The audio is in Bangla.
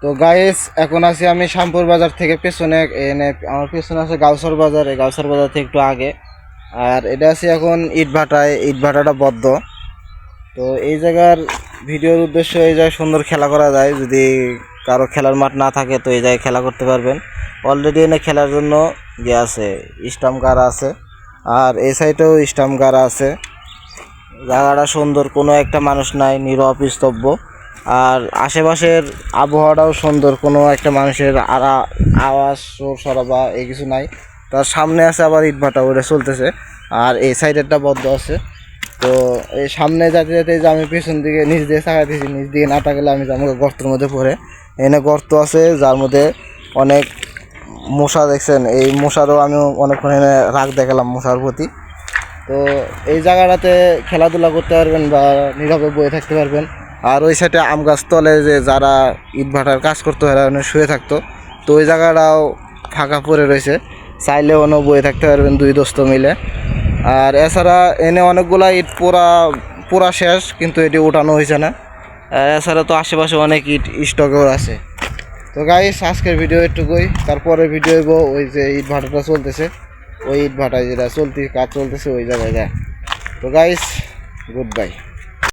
তো গাইস এখন আছি আমি শ্যামপুর বাজার থেকে পেছনে এনে আমার পেছনে আছে গাউসর বাজার, এই গাউসর বাজার থেকে একটু আগে। আর এটা আছে এখন ইটভাটায়, ইটভাটাটা বদ্ধ। তো এই জায়গার ভিডিওর উদ্দেশ্য, এই জায়গায় সুন্দর খেলা করা যায়। যদি কারো খেলার মাঠ না থাকে তো এই জায়গায় খেলা করতে পারবেন। অলরেডি এনে খেলার জন্য আছে, স্টাম্প গাড়া আছে, আর এই সাইডেও স্টাম্প গাড়া আছে। জায়গাটা সুন্দর, কোনো একটা মানুষ নাই, নীরব স্তব্ধ। আর আশেপাশের আবহাওয়াটাও সুন্দর, কোনো একটা মানুষের আওয়াজ শোর সরাবা এই কিছু নাই। তার সামনে আছে আবার ইটভাটা, ওটা চলতেছে। আর এই সাইডেরটা বদ্ধ আছে। তো এই সামনে যেতে যেতে যে আমি পেছন দিকে নিচ দিয়ে তাকাইতেছি, নিচ দিকে না তাকালে আমি আমাকে গর্তের মধ্যে পড়ে। এনে গর্ত আছে যার মধ্যে অনেক মশা, দেখছেন এই মশারও আমি অনেকক্ষণ এনে রাগ দেখালাম মশার প্রতি। তো এই জায়গাটাতে খেলাধুলা করতে পারবেন বা নীরবে বয়ে থাকতে পারবেন। আর ওই সাইডে আম গাছ তলে যে যারা ইটভাটার কাজ করতে হয় শুয়ে থাকতো, তো ওই জায়গাটাও ফাঁকা পড়ে রয়েছে, চাইলে অন্য বয়ে থাকতে পারবেন দুই দোস্ত মিলে। আর এছাড়া এনে অনেকগুলা ইট পোড়া শেষ, কিন্তু এটি উঠানো হয়েছে না। এছাড়া তো আশেপাশে অনেক ইট স্টকেও আছে। তো গাইস আজকের ভিডিও একটুকুই, তারপরে ভিডিও হইব ওই যে ইট ভাটাটা চলতেছে, ওই ইট ভাটায় যেটা কাজ চলতেছে ওই জায়গায় যায়। তো গাইস গুড বাই।